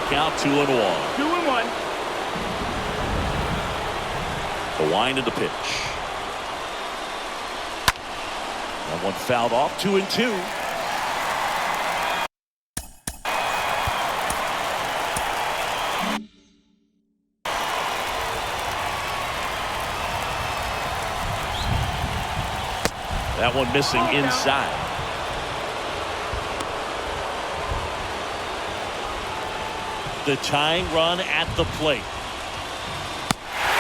count 2-1. 2-1. The wind of the pitch. That one fouled off. 2-2. That one missing inside. The tying run at the plate.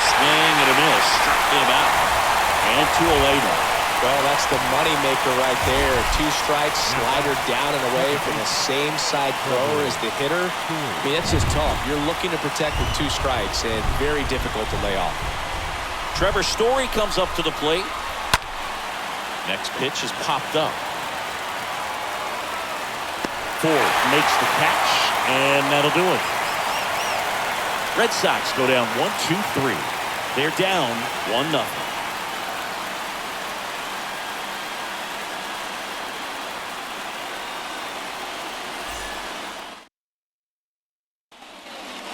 Swing and a miss. Struck him out. And 2-away now. Well, that's the moneymaker right there. 2 strikes, slider down and away from the same side thrower as the hitter. I mean, it's just tough. You're looking to protect with 2 strikes and very difficult to lay off. Trevor Story comes up to the plate. Next pitch is popped up. Ford makes the catch, and that'll do it. Red Sox go down 1-2-3. They're down 1-0.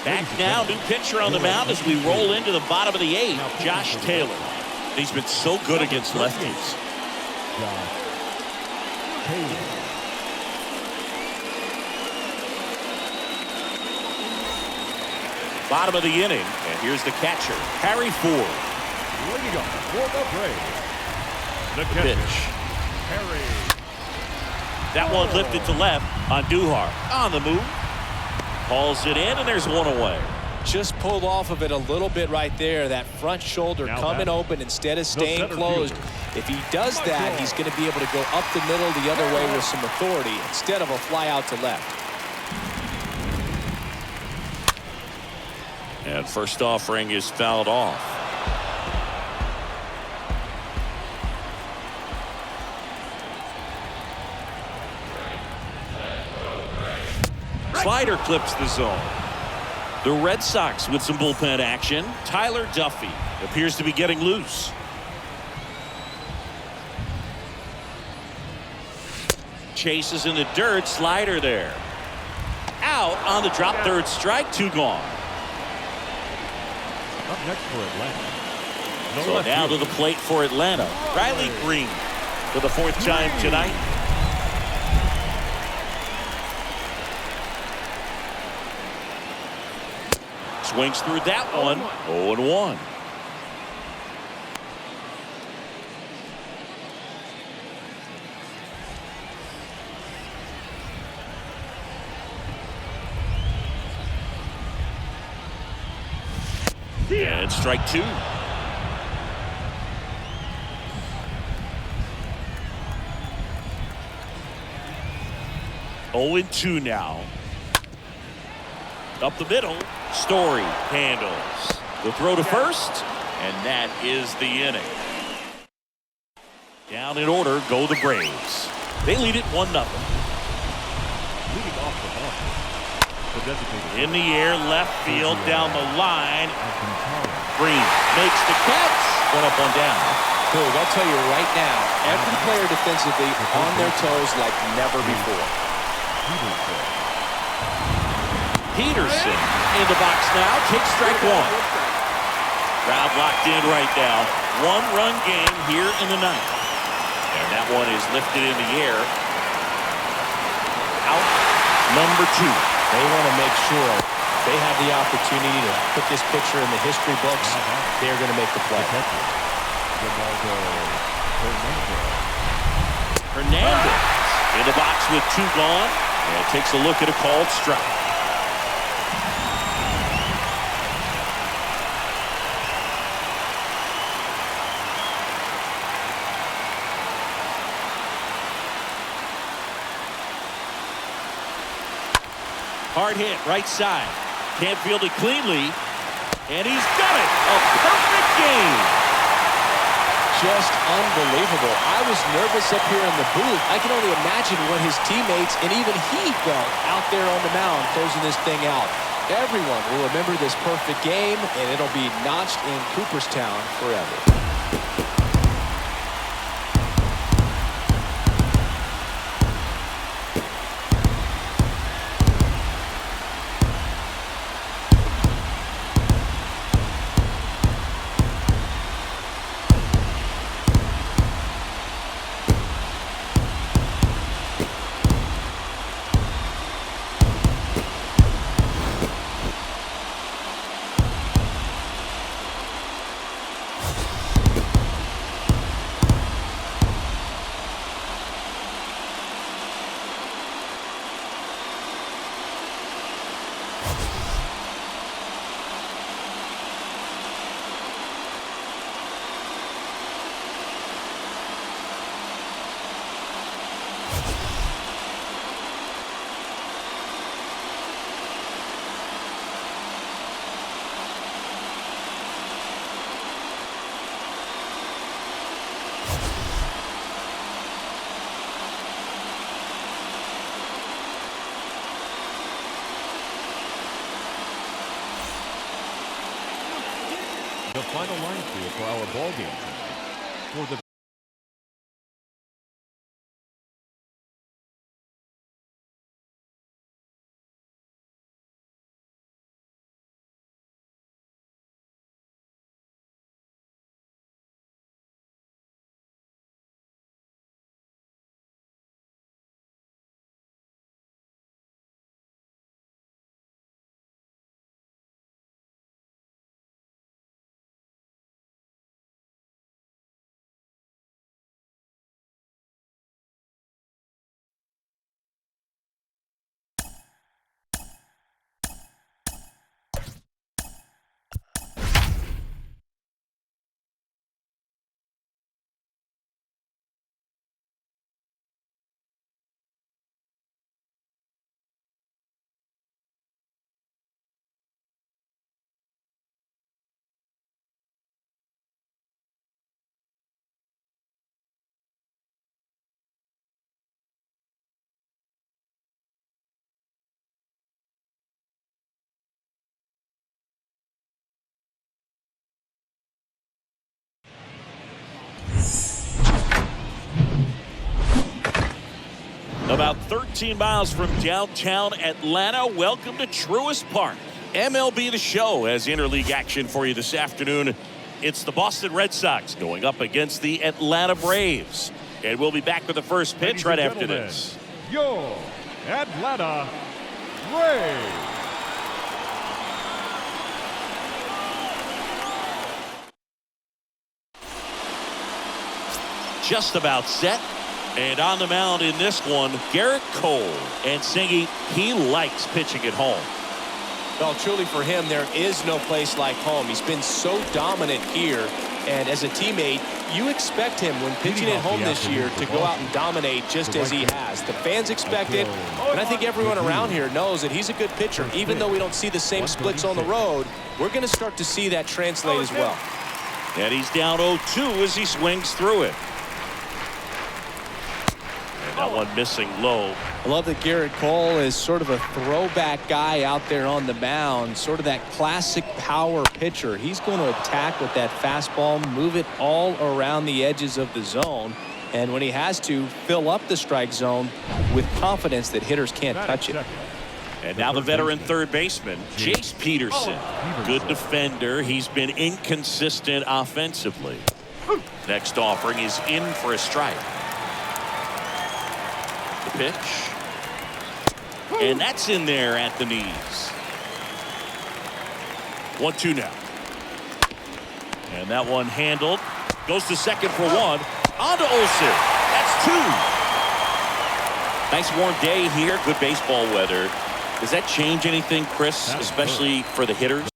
Back now, new pitcher on the mound as we roll into the bottom of the 8th, Josh Taylor. He's been so good against lefties. Bottom of the inning, and here's the catcher, Harry Ford. Leading up for the Braves, the Pitch. Harry. That one lifted to left on Duhar. On the move. Calls it in, and there's 1 away. Just pulled off of it a little bit right there. That front shoulder coming open instead of staying closed. If he does that, he's going to be able to go up the middle the other way with some authority instead of a fly out to left. And first offering is fouled off. Slider clips the zone. The Red Sox with some bullpen action. Tyler Duffy appears to be getting loose. Chases in the dirt. Slider there. Out on the drop. 3rd strike. 2 gone. Up next for Atlanta. So now to the plate for Atlanta. Riley Green for the 4th time tonight. Swings through that one. 0-1. And strike 2. Oh and 2 now. Up the middle. Story handles. The throw to first, and that is the inning. Down in order go the Braves. They lead it 1-0. Leading off the ball. In the air, left field, down the line. Green makes the catch. One up, one down. Cool, I'll tell you right now, every player defensively on their toes like never before. Peterson in the box now. Takes strike 1. Crowd locked in right now. 1-run game here in the 9th. And that one is lifted in the air. Out number 2. They want to make sure they have the opportunity to put this pitcher in the history books. They're going to make the play. Hernandez in the box with 2 gone. And takes a look at a called strike. Hard hit, right side. Can't field it cleanly. And he's done it. A perfect game. Just unbelievable. I was nervous up here in the booth. I can only imagine what his teammates and even he felt out there on the mound closing this thing out. Everyone will remember this perfect game, and it'll be notched in Cooperstown forever. The final line score for our ball game tonight. For the About 13 miles from downtown Atlanta, welcome to Truist Park. MLB The Show has interleague action for you this afternoon. It's the Boston Red Sox going up against the Atlanta Braves. And we'll be back with the first pitch right after this. Your Atlanta Braves. Just about set. And on the mound in this one, Garrett Cole. And Singy, he likes pitching at home. Well, truly for him, there is no place like home. He's been so dominant here. And as a teammate, you expect him when pitching at home this year to go out and dominate just as he has. The fans expect it, and I think everyone around here knows that he's a good pitcher. Even though we don't see the same splits on the road, we're going to start to see that translate as well. And he's down 0-2 as he swings through it. That one missing low. I love that Garrett Cole is sort of a throwback guy out there on the mound, sort of that classic power pitcher. He's going to attack with that fastball, move it all around the edges of the zone, and when he has to, fill up the strike zone with confidence that hitters can't touch it. And now the veteran third baseman, Jace Peterson. Good defender. He's been inconsistent offensively. Next offering is in for a strike. The pitch. And that's in there at the knees. 1-2 now. And that one handled. Goes to second for one. On to Olsen. That's two. Nice warm day here. Good baseball weather. Does that change anything, Chris, especially for the hitters?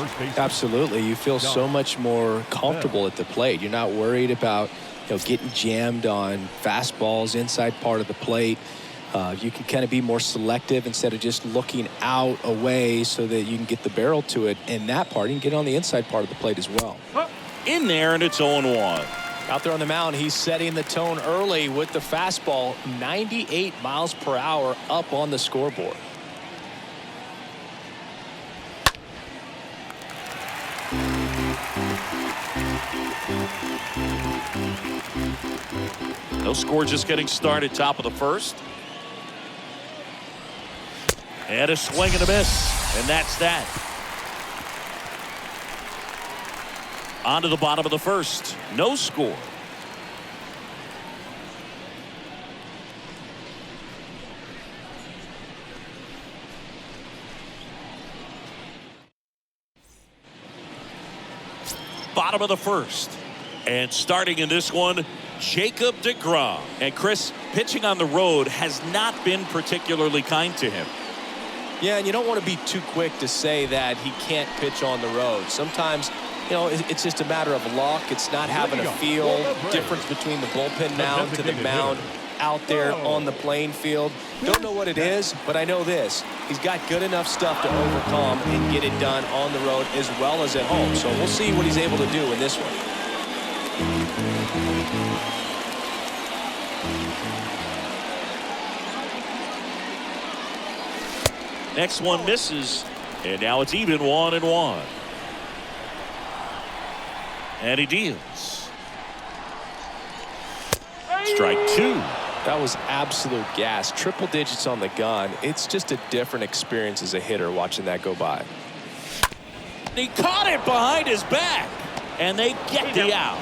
first base. Absolutely. You feel so much more comfortable at the plate. You're not worried about getting jammed on fastballs inside part of the plate. You can kind of be more selective instead of just looking out away so that you can get the barrel to it. And that part, you can get on the inside part of the plate as well. In there, and it's 0-1. Out there on the mound, he's setting the tone early with the fastball, 98 miles per hour up on the scoreboard. No score, just getting started, top of the first. And a swing and a miss, and that's that. On to the bottom of the first. No score. Bottom of the first. And starting in this one, Jacob deGrom. And Chris, pitching on the road has not been particularly kind to him. Yeah, and you don't want to be too quick to say that he can't pitch on the road. Sometimes, it's just a matter of luck. It's not having a feel. Difference between the bullpen mound to the mound out there on the playing field. Don't know what it is, but I know this. He's got good enough stuff to overcome and get it done on the road as well as at home. So we'll see what he's able to do in this one. Next one misses, and now it's even 1-1. And he deals. Strike two. That was absolute gas. Triple digits on the gun. It's just a different experience as a hitter watching that go by. He caught it behind his back, and they get the out.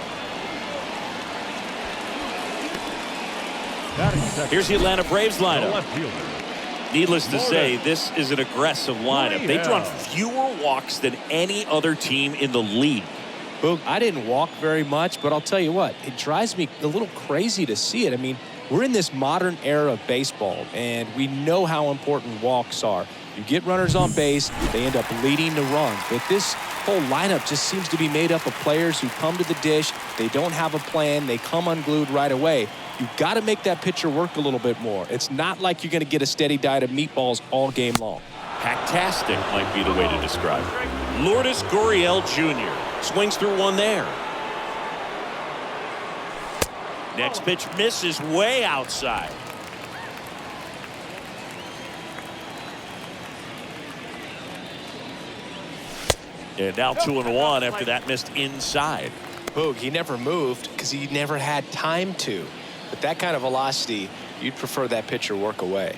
Here's the Atlanta Braves lineup. Needless to say, this is an aggressive lineup. They've drawn fewer walks than any other team in the league. Boog, I didn't walk very much, but I'll tell you what, it drives me a little crazy to see it. I mean, we're in this modern era of baseball, and we know how important walks are. You get runners on base, they end up leading the run. But this whole lineup just seems to be made up of players who come to the dish, they don't have a plan, they come unglued right away. You've got to make that pitcher work a little bit more. It's not like you're going to get a steady diet of meatballs all game long. Hacktastic might be the way to describe it. Lourdes Gurriel Jr. swings through one there. Next pitch misses way outside. And now 2-1 after that missed inside. Boog, he never moved because he never had time to. With that kind of velocity, you'd prefer that pitcher work away.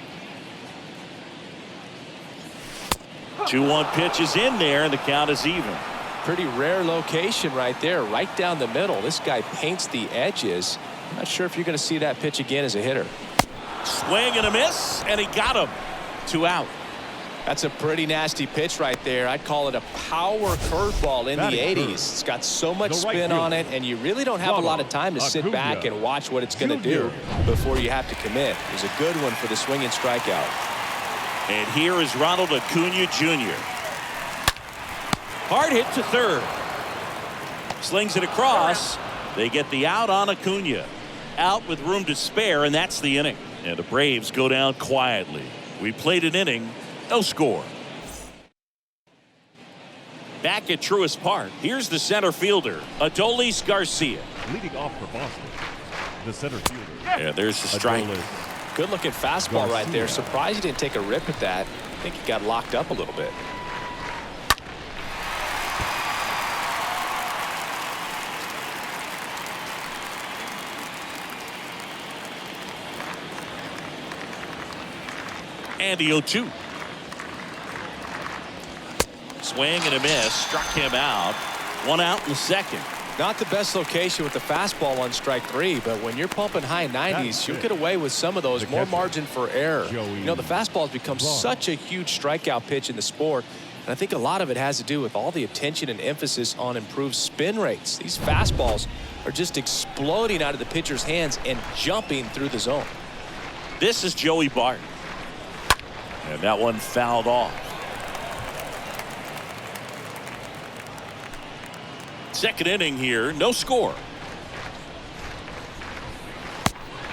2-1 pitch is in there, and the count is even. Pretty rare location right there, right down the middle. This guy paints the edges. I'm not sure if you're going to see that pitch again as a hitter. Swing and a miss, and he got him. 2 out. That's a pretty nasty pitch right there. I'd call it a power curveball in the 80s. It's got so much spin on it, and you really don't have a lot of time to sit back and watch what it's going to do before you have to commit. It was a good one for the swinging strikeout. And here is Ronald Acuna Jr. Hard hit to third. Slings it across. They get the out on Acuna. Out with room to spare, and that's the inning. And the Braves go down quietly. We played an inning. No score. Back at Truist Park, here's the center fielder, Adolis Garcia. Leading off for Boston, the center fielder. Yeah, there's the strike. Good looking fastball right there. Surprised he didn't take a rip at that. I think he got locked up a little bit. And the 0-2. Swing and a miss. Struck him out. 1 out in the second. Not the best location with the fastball on strike 3, but when you're pumping high 90s, you'll get away with some of those. More margin for error. The fastball has become such a huge strikeout pitch in the sport, and I think a lot of it has to do with all the attention and emphasis on improved spin rates. These fastballs are just exploding out of the pitcher's hands and jumping through the zone. This is Joey Bart. And that one fouled off. Second inning here, no score.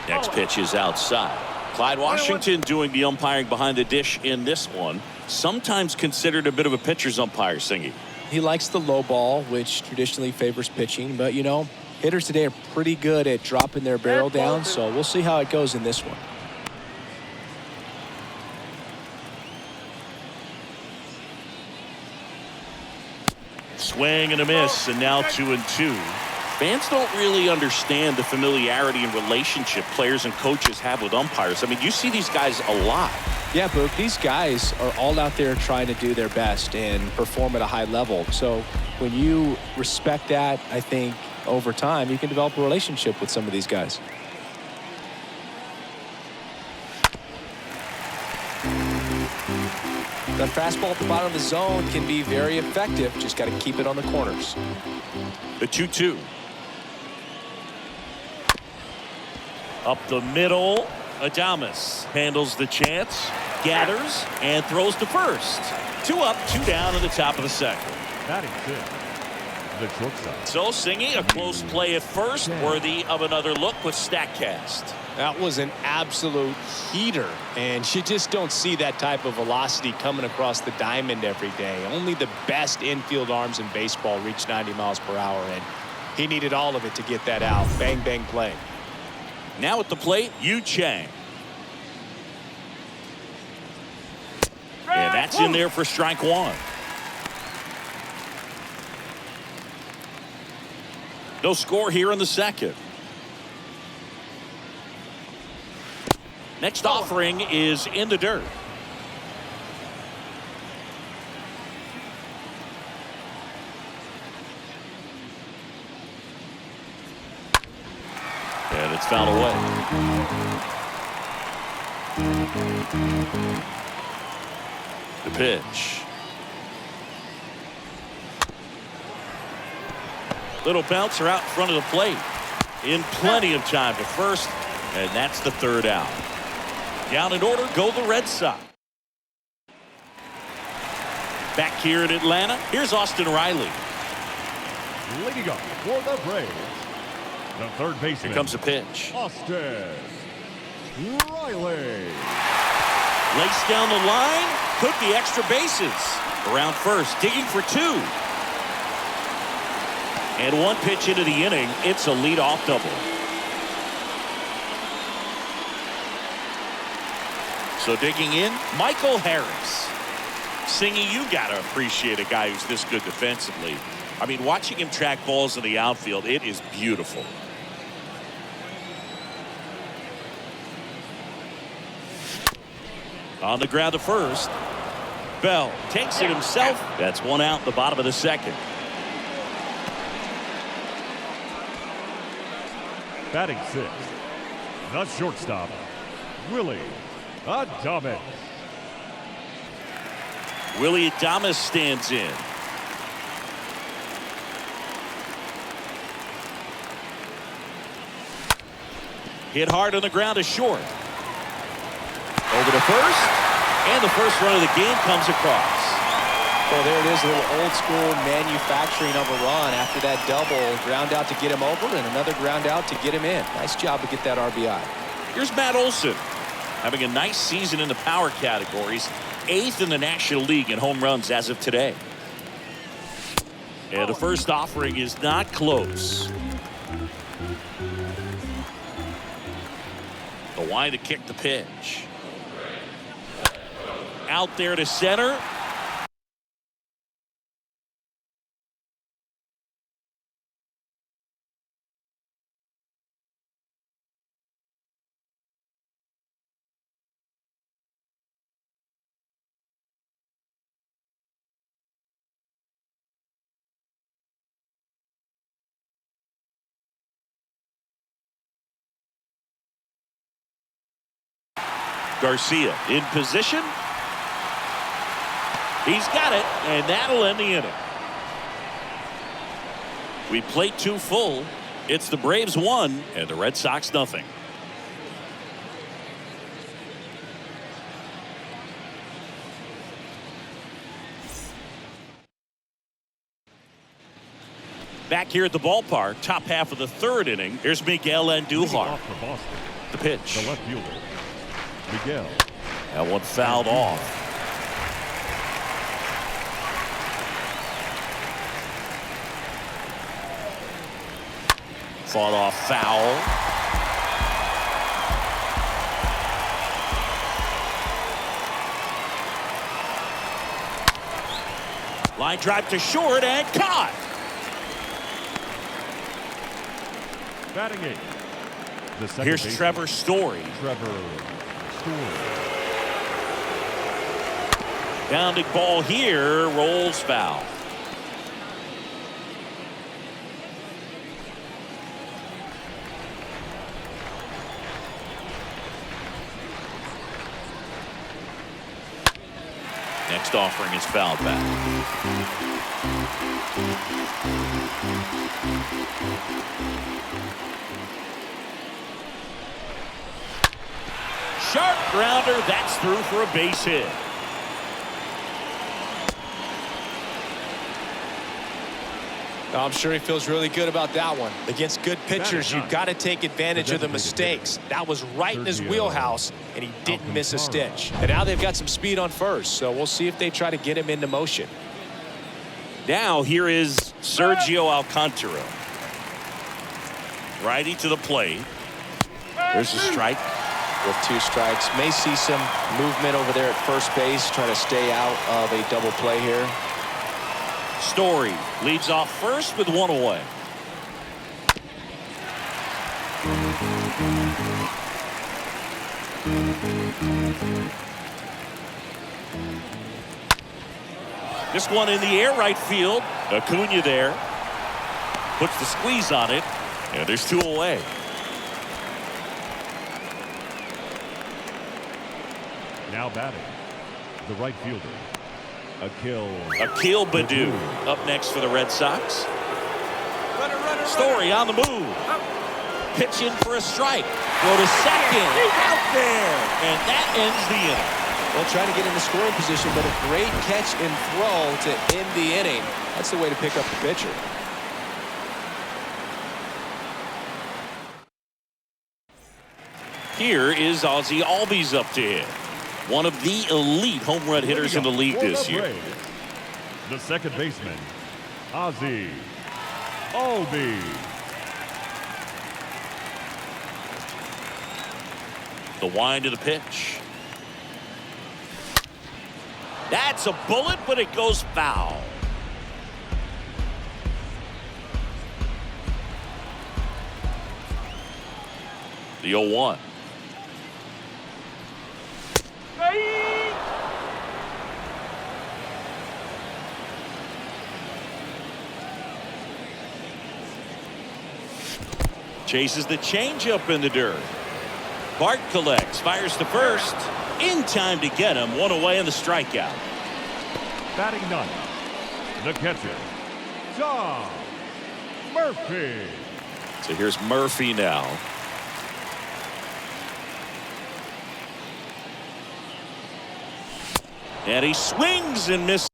Next pitch is outside. Clyde Washington doing the umpiring behind the dish in this one. Sometimes considered a bit of a pitcher's umpire, Singy. He likes the low ball, which traditionally favors pitching. But, you know, hitters today are pretty good at dropping their barrel down. So we'll see how it goes in this one. Swing and a miss, and now 2-2. Fans don't really understand the familiarity and relationship players and coaches have with umpires. I mean, you see these guys a lot. Yeah, Boog, these guys are all out there trying to do their best and perform at a high level. So when you respect that, I think over time you can develop a relationship with some of these guys. That fastball at the bottom of the zone can be very effective. Just got to keep it on the corners. The 2-2. Up the middle, Adames handles the chance, gathers, and throws to first. 2 up, 2 down in the top of the second. Batting fifth, the shortstop. So Singy, a close play at first, worthy of another look with StatCast. That was an absolute heater, and you just don't see that type of velocity coming across the diamond every day. Only the best infield arms in baseball reach 90 miles per hour, and he needed all of it to get that out. Bang, bang play. Now at the plate, Yu Chang. And that's in there for strike 1. No score here in the second. Next offering is in the dirt. And it's fouled away. The pitch. Little bouncer out in front of the plate. In plenty of time to first, and that's the third out. Down in order go the Red Sox. Back here in Atlanta, here's Austin Riley. Leading up for the Braves, the third baseman. Here comes a pitch. Austin Riley. Lace down the line, could be extra bases. Around first, digging for 2. And 1 pitch into the inning, it's a leadoff double. So digging in, Michael Harris. Singy, you got to appreciate a guy who's this good defensively. I mean, watching him track balls in the outfield, it is beautiful. On the ground to first. Bell takes it himself. That's 1 out in the bottom of the second. Batting sixth, the shortstop, Willy Adames. Willy Adames stands in. Hit hard on the ground to short. Over to first, and the first run of the game comes across. Well, there it is, a little old school manufacturing of a run after that double. Ground out to get him over, and another ground out to get him in. Nice job to get that RBI. Here's Matt Olson, having a nice season in the power categories. 8th in the National League in home runs as of today. And the first offering is not close. The wind to kick the pitch. Out there to center. Garcia in position. He's got it, and that'll end the inning. We played 2 full. It's the Braves 1 and the Red Sox nothing. Back here at the ballpark, top half of the third inning. Here's Miguel Andujar. Off for Boston, The pitch. the left fielder, Miguel. That one fouled off. Fought off foul. Line drive to short and caught. Batting eighth, the second Here's baseman, Trevor Story. Trevor Story. Bounding ball here, rolls foul. Next offering is fouled back. Sharp grounder, that's through for a base hit. I'm sure he feels really good about that one. Against good pitchers, you've got to take advantage of the mistakes. That was right in his wheelhouse, and he didn't miss a stitch. And now they've got some speed on first, so we'll see if they try to get him into motion. Now here is Sergio Alcantara. Righty to the plate. There's a strike. With 2 strikes, may see some movement over there at first base, trying to stay out of a double play here. Story leads off first with 1 away. This one in the air, right field. Acuna there. Puts the squeeze on it. And there's 2 away. Now batting, the right fielder, Akil Baddoo up next for the Red Sox. Story on the move. Pitch in for a strike. Go to second. Out there. And that ends the inning. Well, trying to get in the scoring position, but a great catch and throw to end the inning. That's the way to pick up the pitcher. Here is Ozzie Albies up to hit. One of the elite home run hitters in the league this year. The second baseman, Ozzie Albies. The wind of the pitch. That's a bullet, but it goes foul. The 0-1. Chases the changeup in the dirt. Bart collects, fires to first. In time to get him. 1 away in the strikeout. Batting ninth, the catcher, John Murphy. So here's Murphy now. And he swings and misses.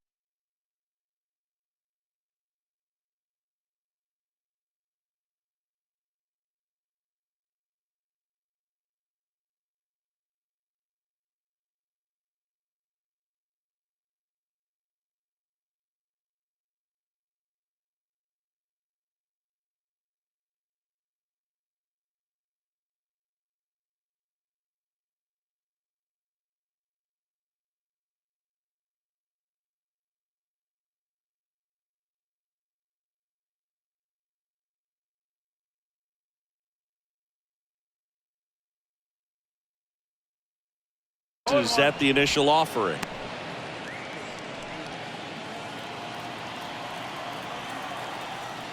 Is at the initial offering.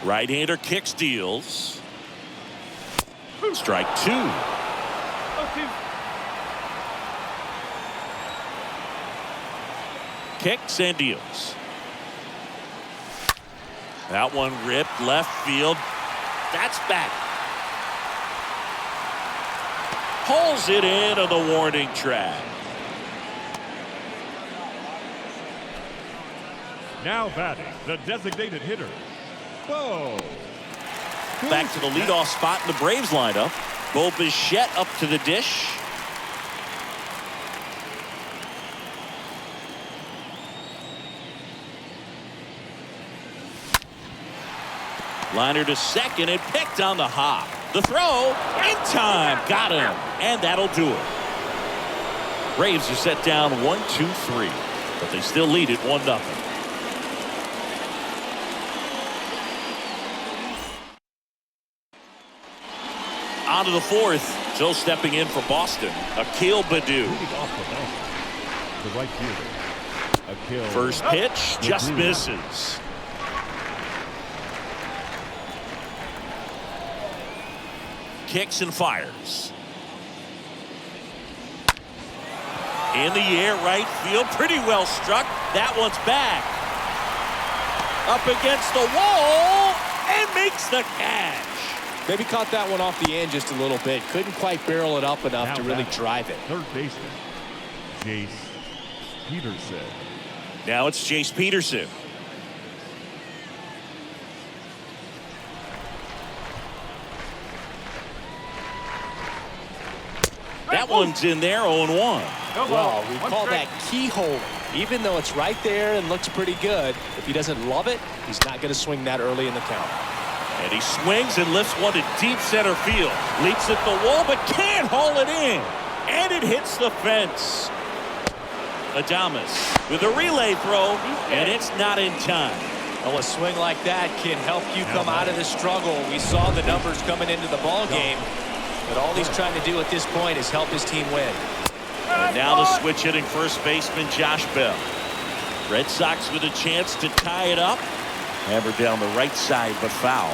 Right-hander kicks, deals. Strike 2. Kicks and deals. That one ripped left field. That's back. Pulls it in on the warning track. Now batting, the designated hitter, Bo. Back to the leadoff spot in the Braves lineup. Bo Bichette up to the dish. Liner to second and picked on the hop. The throw in time. Got him. And that'll do it. Braves are set down 1-2-3. But they still lead it 1-0. On to the fourth. Joe stepping in for Boston. Akil Baddoo. The right fielder. Akil. First pitch just misses. Kicks and fires. In the air, right field. Pretty well struck. That one's back. Up against the wall and makes the catch. Maybe caught that one off the end just a little bit. Couldn't quite barrel it up enough to really drive it. Third baseman, Jace Peterson. Now it's Jace Peterson. That one's in there, 0-1. Well, we call that keyhole. Even though it's right there and looks pretty good, if he doesn't love it, he's not going to swing that early in the count. And he swings and lifts one to deep center field. Leaps at the wall, but can't haul it in. And it hits the fence. Adames with a relay throw, and it's not in time. Well, a swing like that can help you come out of the struggle. We saw the numbers coming into the ball game, but all he's trying to do at this point is help his team win. And now the switch hitting first baseman Josh Bell. Red Sox with a chance to tie it up. Hammered down the right side, but foul.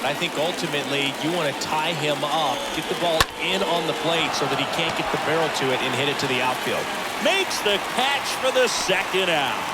I think ultimately you want to tie him up, get the ball in on the plate so that he can't get the barrel to it and hit it to the outfield. Makes the catch for the second out.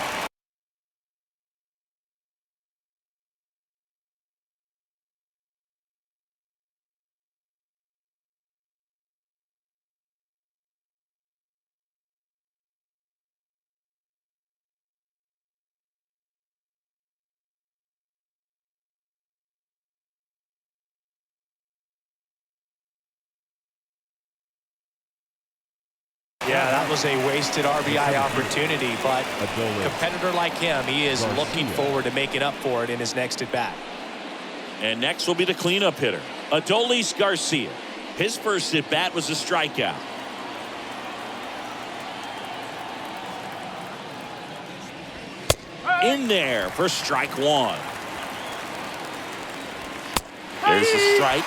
Yeah, that was a wasted RBI opportunity, but a competitor like him, he is looking forward to making up for it in his next at-bat. And next will be the cleanup hitter, Adolis Garcia. His first at-bat was a strikeout. In there for strike one. There's a strike.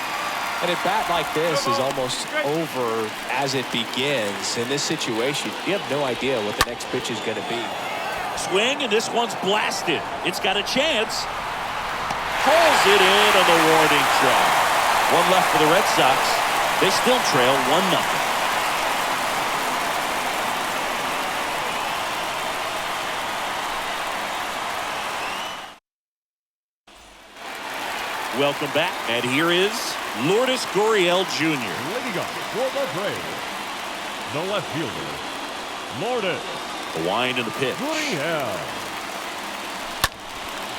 An at-bat like this is almost over as it begins. In this situation, you have no idea what the next pitch is going to be. Swing, and this one's blasted. It's got a chance. Pulls it in on the warning track. One left for the Red Sox. They still trail 1-0. Welcome back, and here is Lourdes Gurriel Jr. Leading up for the Braves, the left fielder, Lourdes The wind and the pitch. Gurriel.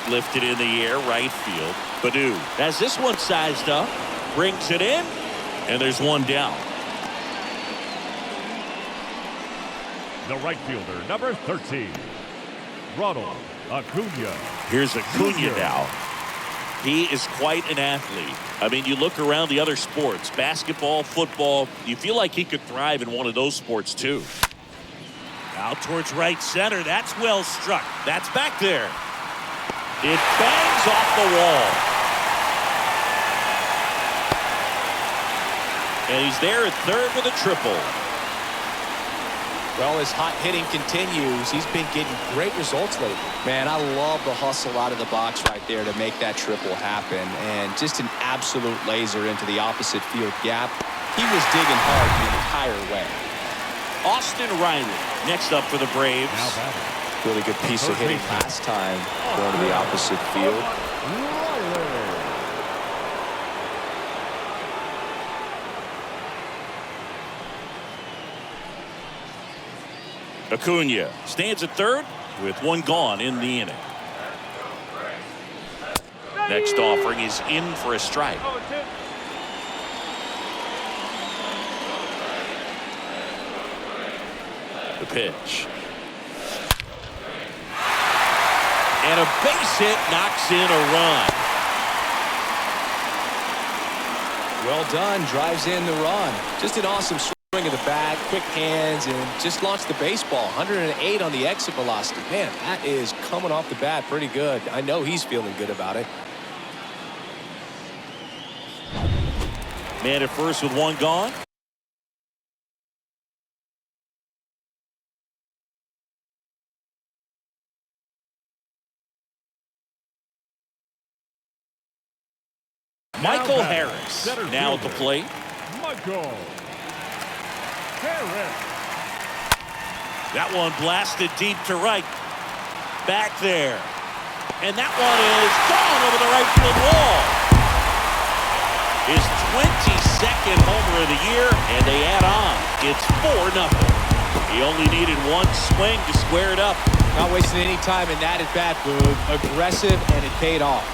Lifted in the air, right field. Baddoo has this one sized up, brings it in, and there's one down. The right fielder, number 13, Ronald Acuna. Here's Acuna now. He is quite an athlete. I mean, you look around the other sports, basketball, football, you feel like he could thrive in one of those sports too. Out towards right center. That's well struck. That's back there. It bangs off the wall. And he's there at third with a triple. Well, his hot hitting continues. He's been getting great results lately. Man, I love the hustle out of the box right there to make that triple happen. And just an absolute laser into the opposite field gap. He was digging hard the entire way. Austin Riley next up for the Braves. Really good piece of hitting last time going to the opposite field. Acuna stands at third with one gone in the inning. Next offering is in for a strike. The pitch. And a base hit knocks in a run. Well done. Drives in the run. Just an awesome swing of the bat, quick hands, and just launched the baseball. 108 on the exit velocity. Man, that is coming off the bat pretty good. I know he's feeling good about it. Man at first with one gone. Michael Harris now at the plate. Michael Harris. That one blasted deep to right. Back there. And that one is gone over the right field wall. His 22nd homer of the year, and they add on. It's 4-0. He only needed one swing to square it up. Not wasting any time in that at bat, Boog. Aggressive, and it paid off.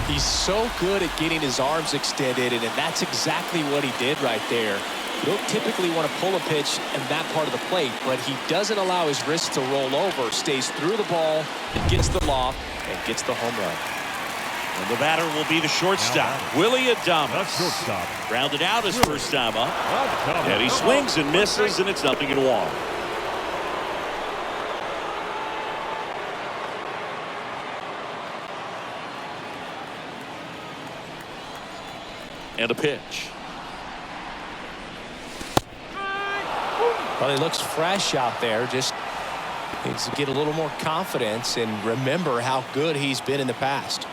He's so good at getting his arms extended, and that's exactly what he did right there. You don't typically want to pull a pitch in that part of the plate, but he doesn't allow his wrist to roll over, stays through the ball, gets the loft, and gets the home run. And the batter will be the shortstop, Willy Adames. That's shortstop. Rounded out his first time up. And he swings and misses, and it's 0-1. And a pitch. Well, he looks fresh out there. Just needs to get a little more confidence and remember how good he's been in the past.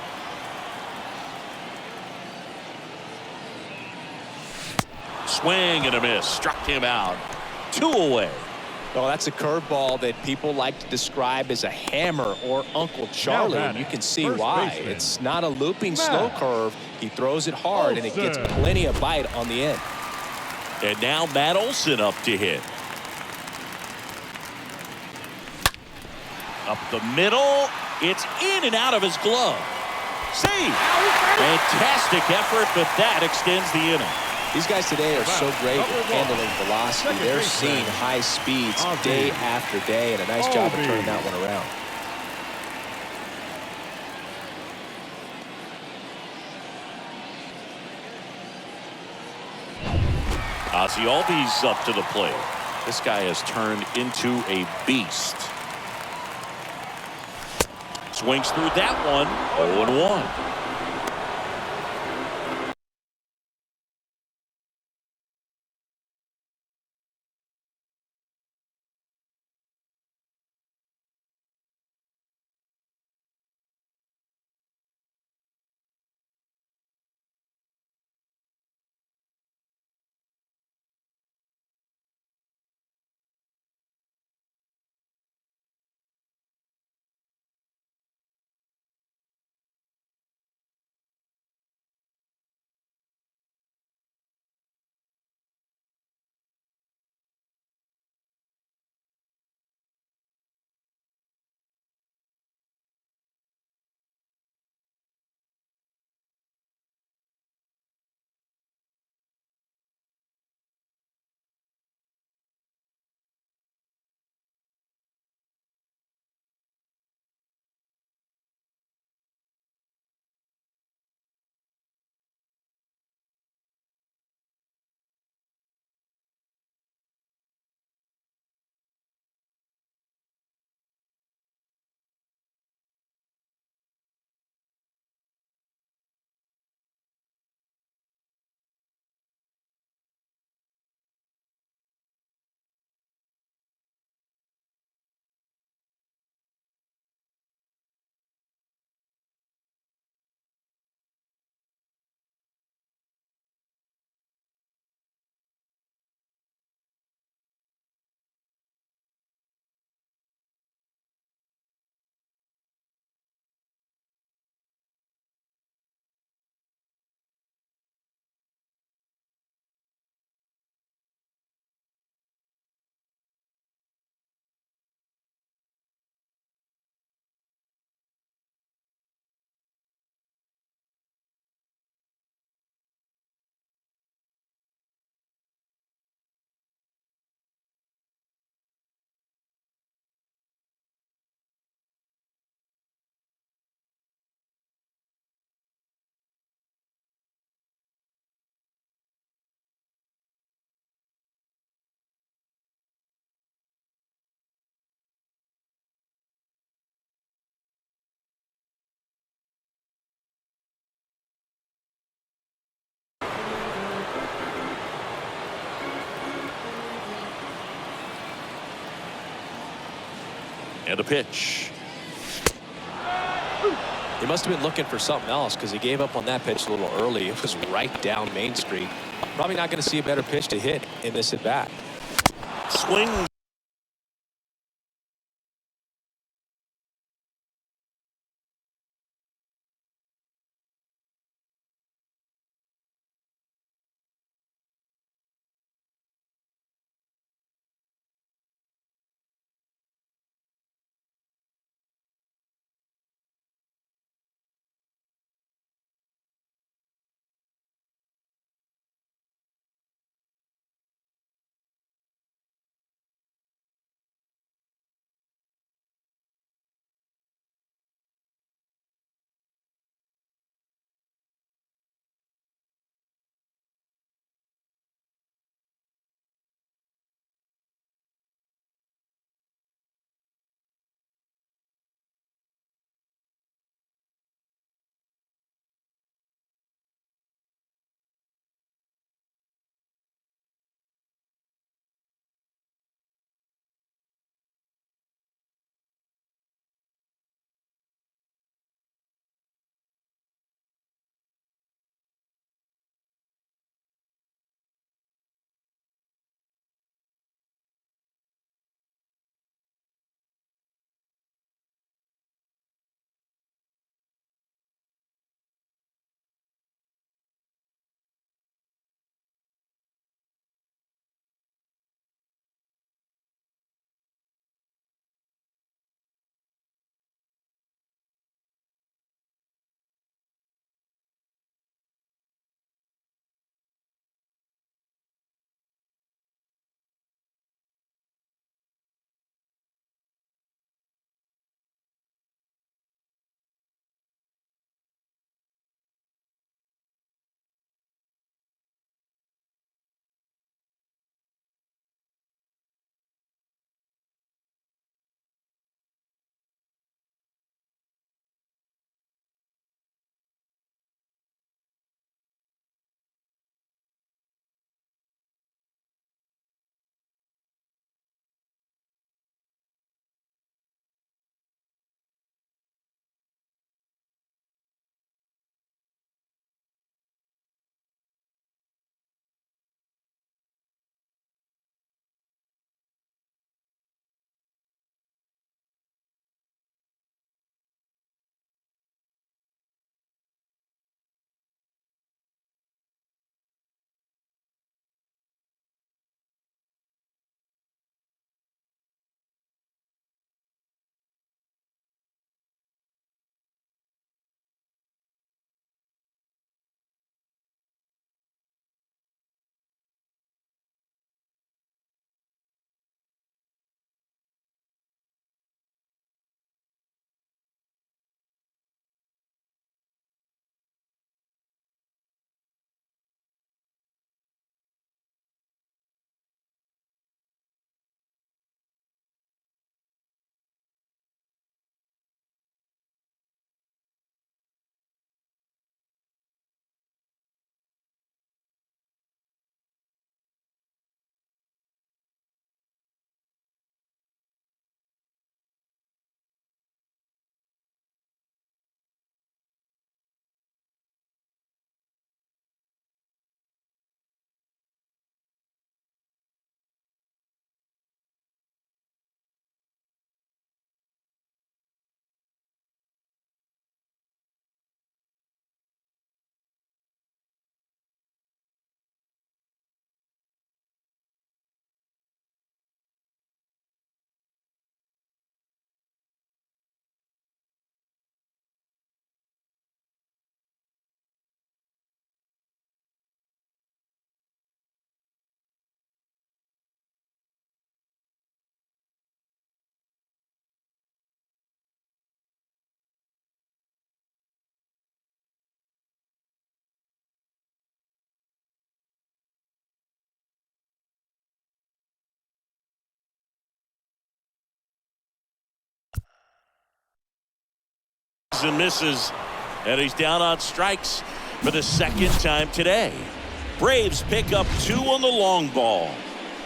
Swing and a miss. Struck him out. 2 away. Well, that's a curveball that people like to describe as a hammer or Uncle Charlie, and you can see why. It's not a looping slow curve. He throws it hard, and it gets plenty of bite on the end. And now Matt Olson up to hit. Up the middle. It's in and out of his glove. See? Fantastic effort, but that extends the inning. These guys today are so great at handling velocity. They're seeing high speeds day after day, and a nice job of turning that one around. Ozzie Albies up to the plate. This guy has turned into a beast. Swings through that one. 0-1. And a pitch. He must have been looking for something else because he gave up on that pitch a little early. It was right down Main Street. Probably not going to see a better pitch to hit in this at bat. Swing. And misses, and he's down on strikes for the second time today. Braves pick up 2 on the long ball.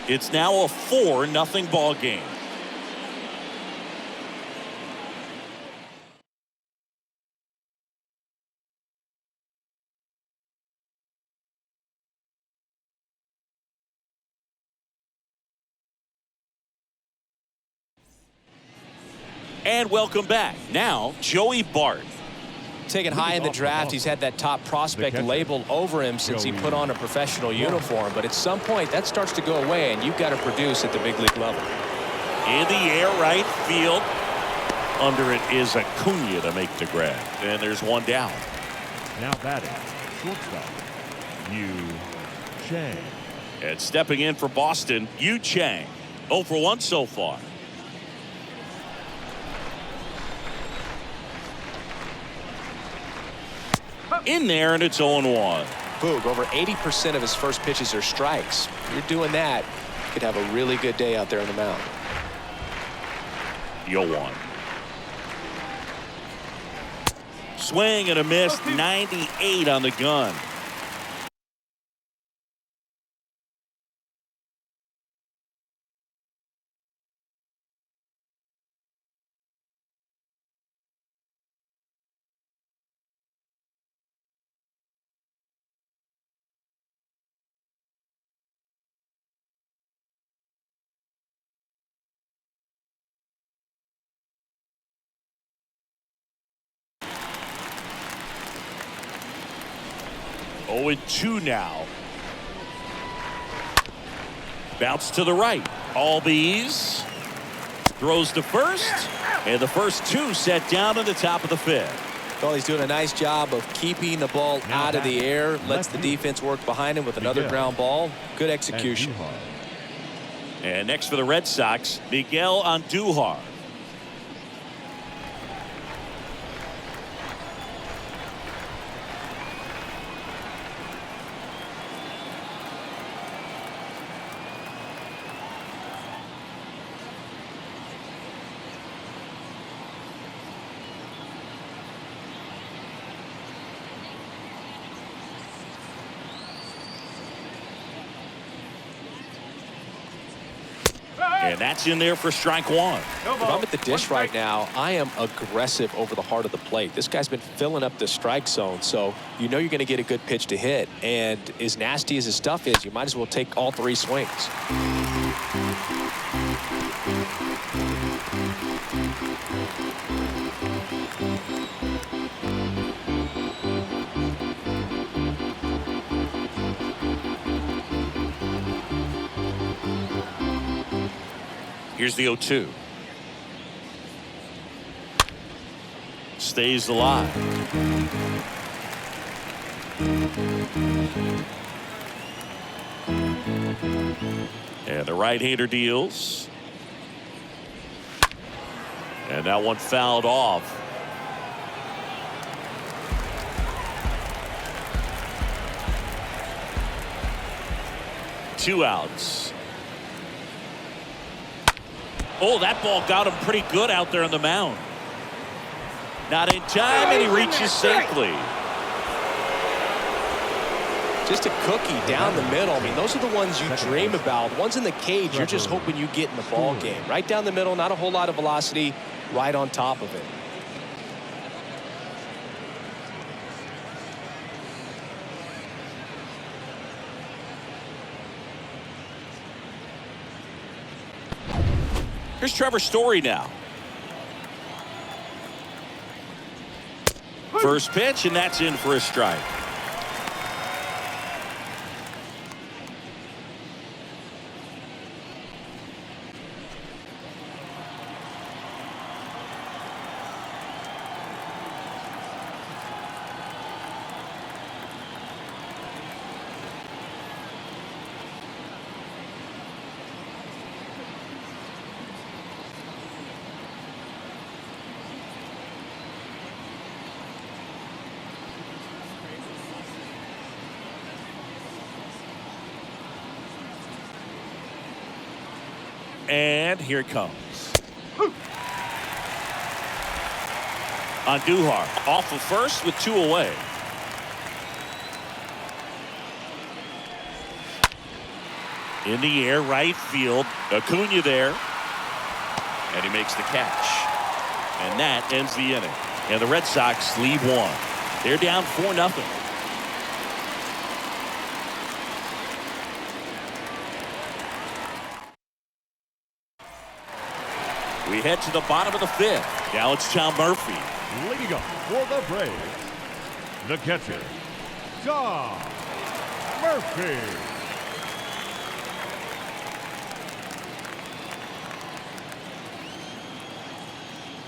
It's now a 4-0 ball game. And welcome back. Now, Joey Bart. Taken high in the draft, he's had that top prospect labeled over him since he put on a professional uniform. But at some point, that starts to go away, and you've got to produce at the big league level. In the air, right field. Under it is Acuna to make the grab. And there's one down. Now batting, shortstop, Yu Chang. And stepping in for Boston, Yu Chang. 0 for 1 so far. In there, and it's 0-1. Boog, over 80% of his first pitches are strikes. If you're doing that, you could have a really good day out there on the mound. 0-1. Swing and a miss, 98 on the gun. Oh, and 2 now. Bounce to the right. Albies throws to first, and the first 2 set down at the top of the 5th. Well, he's doing a nice job of keeping the ball out of the air, lets the defense work behind him with another ground ball. Good execution. And next for the Red Sox, Miguel Andujar. And that's in there for strike 1. If I'm at the dish right now, I am aggressive over the heart of the plate. This guy's been filling up the strike zone, so you know you're going to get a good pitch to hit. And as nasty as his stuff is, you might as well take all 3 swings. Here's the 0-2. Stays alive. And the right-hander deals. And that one fouled off. Two outs. Oh, that ball got him pretty good out there on the mound. Not in time, and he reaches safely. Just a cookie down the middle. I mean, those are the ones you dream about. Ones in the cage, you're just hoping you get in the ball game. Right down the middle, not a whole lot of velocity, right on top of it. Here's Trevor Story now. First pitch, and that's in for a strike. And here it comes. Andujar off of first with 2 away. In the air, right field. Acuna there. And he makes the catch. And that ends the inning. And the Red Sox lead 1. They're down 4-0. We head to the bottom of the fifth. Now it's John Murphy. Leading up for the Braves, the catcher, John Murphy.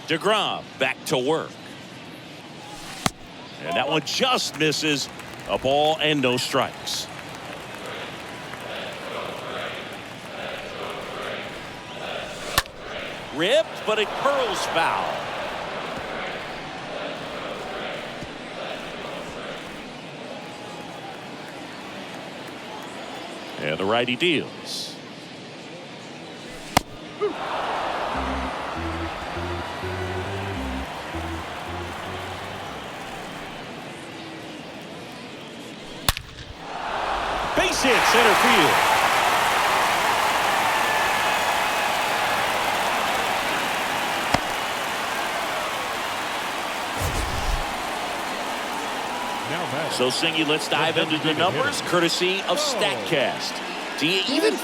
DeGrom back to work. And that one just misses. A ball and no strikes. Ripped, but it curls foul. And the righty deals. Base hit, center field. So, Singy, let's dive into the numbers, courtesy of StatCast. Do you even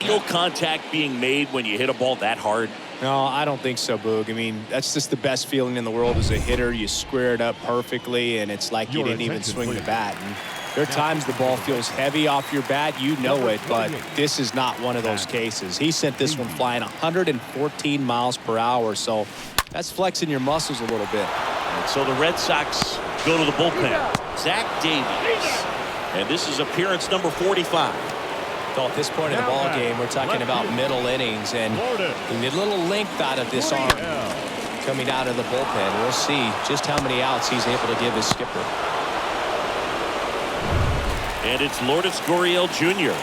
feel contact being made when you hit a ball that hard? No, I don't think so, Boog. I mean, that's just the best feeling in the world as a hitter. You square it up perfectly, and it's like you didn't even swing the bat. And there are times the ball feels heavy off your bat. You know it, but this is not one of those cases. He sent this one flying 114 miles per hour, so that's flexing your muscles a little bit. And so the Red Sox go to the bullpen. Zach Davies. And this is appearance number 45. So at this point in the ball game, we're talking about middle innings, and we need a little length out of this arm coming out of the bullpen. We'll see just how many outs he's able to give his skipper. And it's Lourdes Gurriel Jr.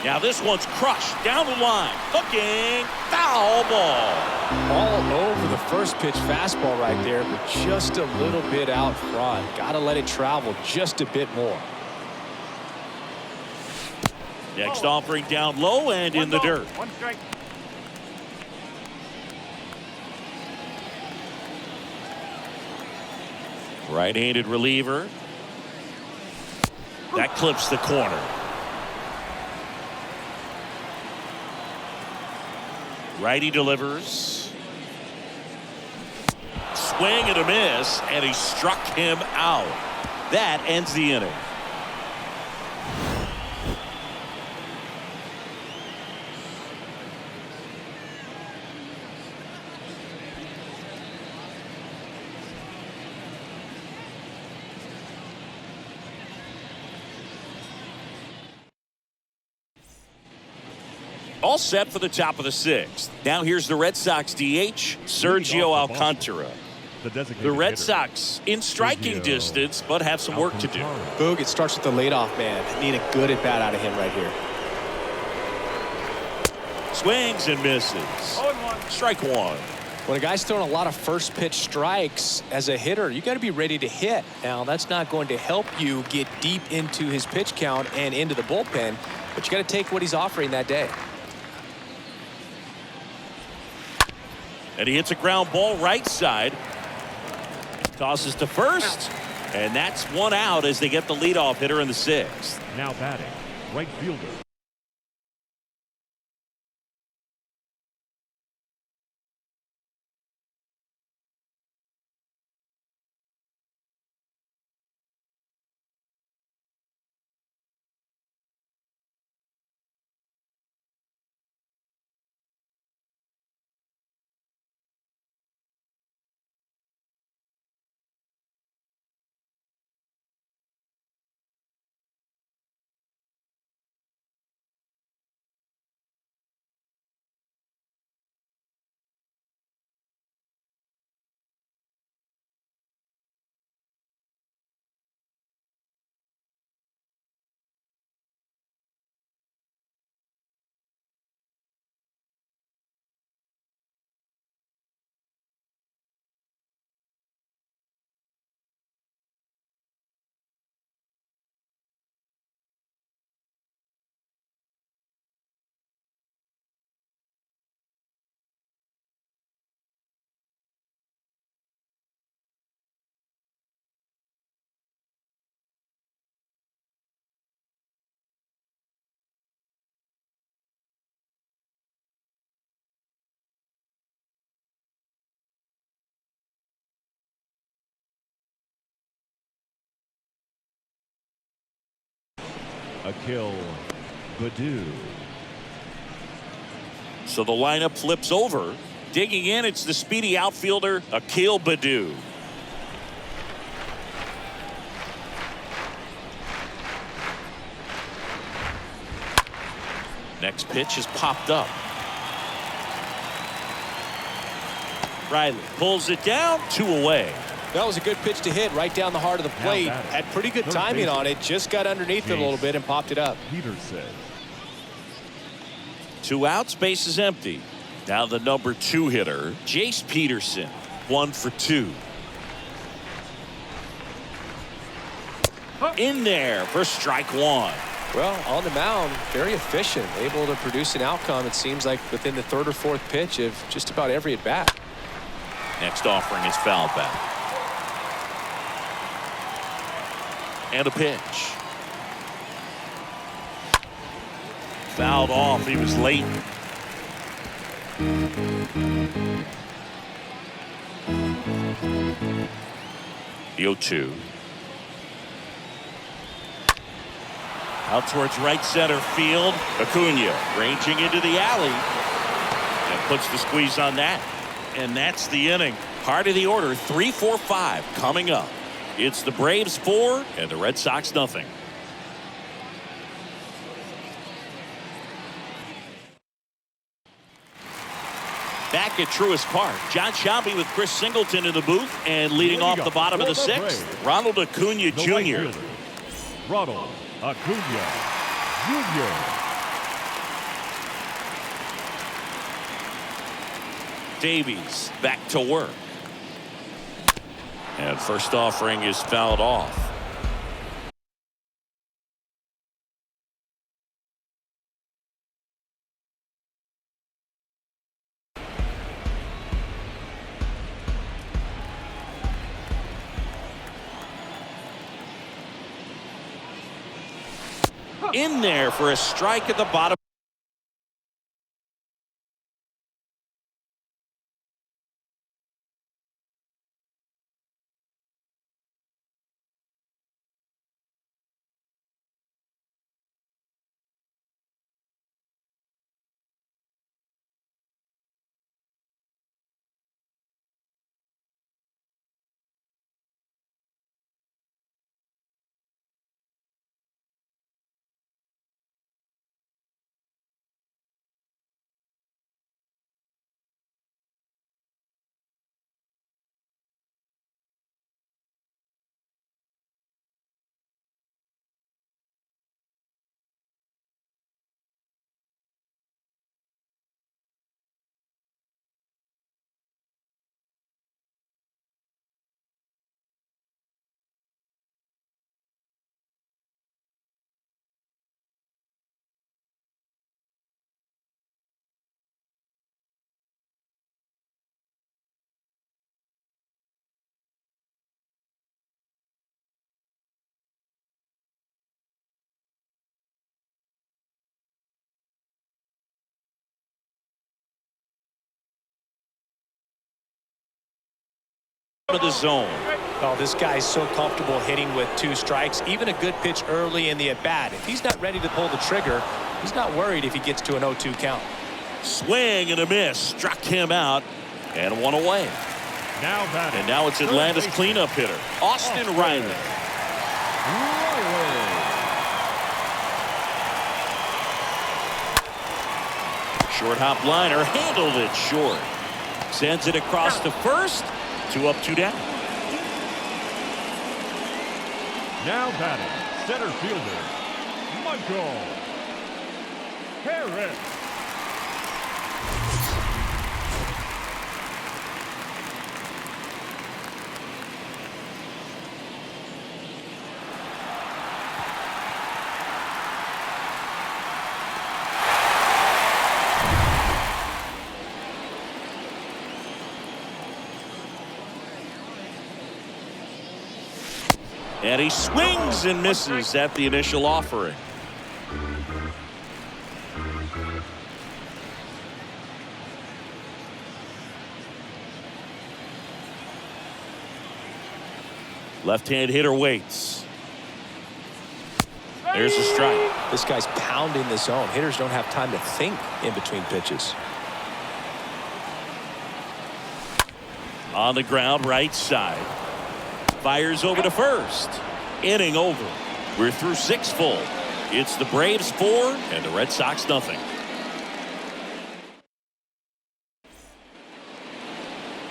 Now this one's crushed down the line. Hooking. Foul ball. All over the first pitch fastball right there, but just a little bit out front. Got to let it travel just a bit more. Next offering down low and in the dirt. One strike. Right-handed reliever. That clips the corner. Righty delivers. Swing and a miss, and he struck him out. That ends the inning. All set for the top of the sixth. Now here's the Red Sox DH, Sergio Alcantara. The Red Sox in striking distance, but have some work to do. Boog, it starts with the leadoff man. Need a good at bat out of him right here. Swings and misses. Strike one. When a guy's throwing a lot of first pitch strikes as a hitter, you got to be ready to hit. Now, that's not going to help you get deep into his pitch count and into the bullpen, but you got to take what he's offering that day. And he hits a ground ball right side. Tosses to first. And that's one out as they get the leadoff hitter in the sixth. Now batting, right fielder, Akil Baddoo. So the lineup flips over. Digging in, it's the speedy outfielder, Akil Baddoo. Next pitch is popped up. Riley pulls it down, 2 away. That was a good pitch to hit right down the heart of the plate. Had pretty good timing on it. Just got underneath it a little bit and popped it up. Peterson. 2 outs, base is empty. Now the number 2 hitter, Jace Peterson, 1 for 2. In there for strike 1. Well, on the mound, very efficient, able to produce an outcome, it seems like, within the 3rd or 4th pitch of just about every at-bat. Next offering is fouled back. And a pitch. Fouled off. He was late. The 0-2. Out towards right center field. Acuna ranging into the alley. And puts the squeeze on that. And that's the inning. Part of the order, 3-4-5 coming up. It's the Braves 4 and the Red Sox nothing. Back at Truist Park, John Shelby with Chris Singleton in the booth, and leading off the bottom of the 6th, Ronald Acuna Jr. Ronald Acuna Jr. Davies back to work. And first offering is fouled off. In there for a strike at the bottom. Of the zone. Oh, this guy's so comfortable hitting with 2 strikes. Even a good pitch early in the at-bat. If he's not ready to pull the trigger, he's not worried if he gets to an 0-2 count. Swing and a miss. Struck him out. And 1 away. And now it's Atlanta's cleanup hitter, Austin Riley. Short hop liner, handled it short. Sends it across to first. 2 up, 2 down. Now batting, center fielder, Michael Harris. And he swings and misses at the initial offering. Left-hand hitter waits. There's a strike. This guy's pounding the zone. Hitters don't have time to think in between pitches. On the ground, right side. Fires over to first. Inning over. We're through 6 full. It's the Braves 4 and the Red Sox nothing.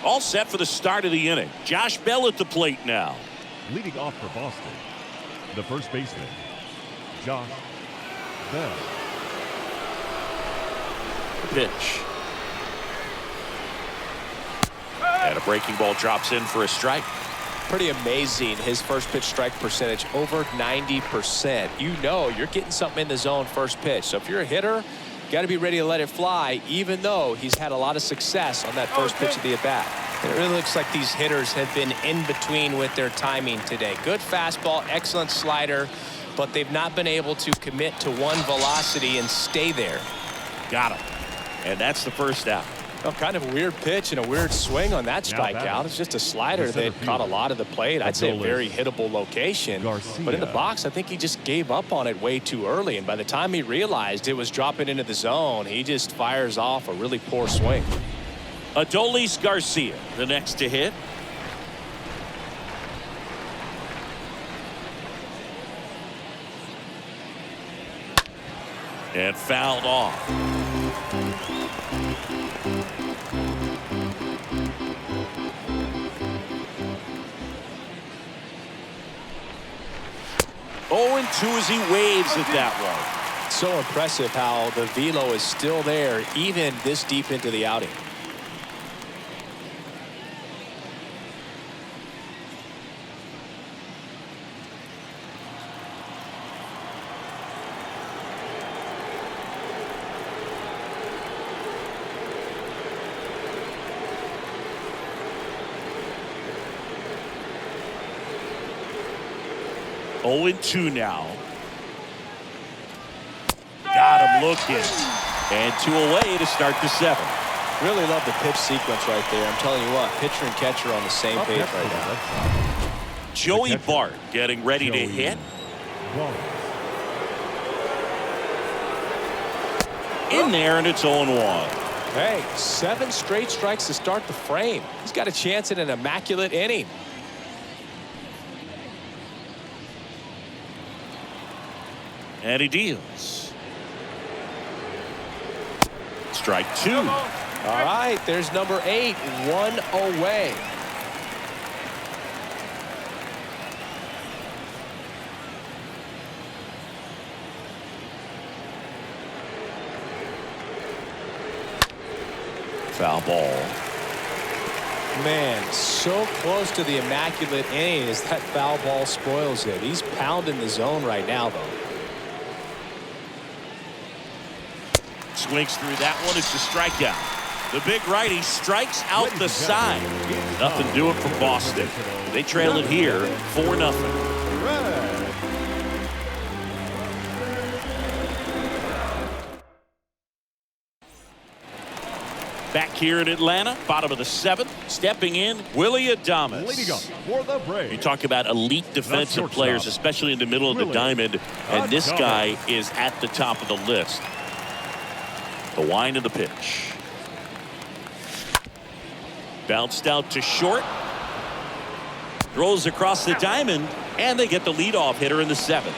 All set for the start of the inning. Josh Bell at the plate now. Leading off for Boston, the first baseman, Josh Bell. Pitch. And a breaking ball drops in for a strike. Pretty amazing, his first pitch strike percentage over 90%. You know you're getting something in the zone first pitch. So if you're a hitter, you got to be ready to let it fly, even though he's had a lot of success on that first pitch of the at-bat. It really looks like these hitters have been in between with their timing today. Good fastball, excellent slider, but they've not been able to commit to one velocity and stay there. Got him. And that's the first out. Well, kind of a weird pitch and a weird swing on that strikeout. It's just a slider that caught a lot of the plate. I'd say a very hittable location. But in the box, I think he just gave up on it way too early. And by the time he realized it was dropping into the zone, he just fires off a really poor swing. Adolis Garcia, the next to hit. And fouled off. Oh, and 2 as he waves at that one. So impressive how the velo is still there even this deep into the outing. Oh, and 2 now. Got him looking. And 2 away to start the 7th. Really love the pitch sequence right there. I'm telling you what, pitcher and catcher on the same page right now. Joey Bart getting ready to hit. In there, and it's 0-1. Hey, 7 straight strikes to start the frame. He's got a chance at an immaculate inning. And he deals. Strike 2. All right, there's number 8, 1 away. Foul ball. Man, so close to the immaculate inning as that foul ball spoils it. He's pounding the zone right now, though. Swings through that one. It's a strikeout. The big righty strikes out the side. Nothing doing from Boston. They trail it here 4-0. Back here in Atlanta, bottom of the 7th, stepping in, Willy Adames. Leading up for the Braves. You talk about elite defensive players, especially in the middle of the diamond, and this guy is at the top of the list. The wind of the pitch. Bounced out to short. Throws across the diamond, and they get the leadoff hitter in the 7th.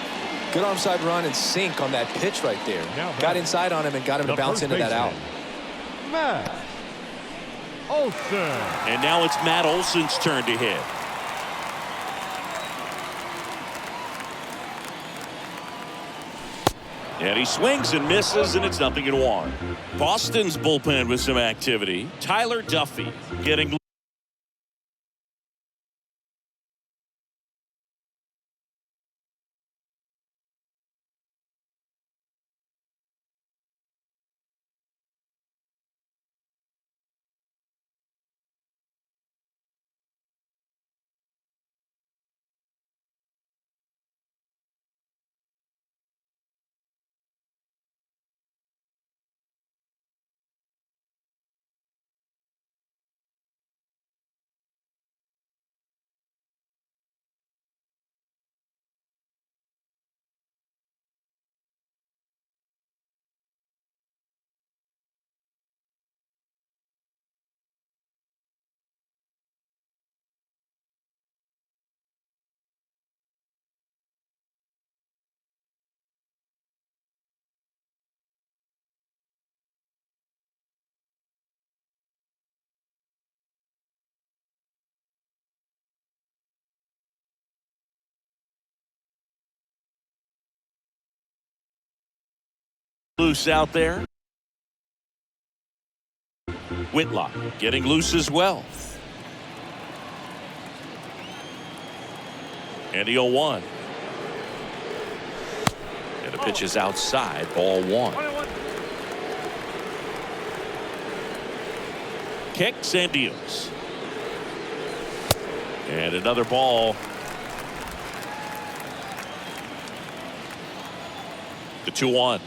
Good onside run and sink on that pitch right there. Got inside on him and got him to bounce into that out. Matt Olson. And now it's Matt Olson's turn to hit. And he swings and misses, and it's 0-1. Boston's bullpen with some activity. Tyler Duffy getting Loose out there. Whitlock getting loose as well. And the 0-1. And the pitch is outside. Ball 1. Kicks and deals. And another ball. The 2-1.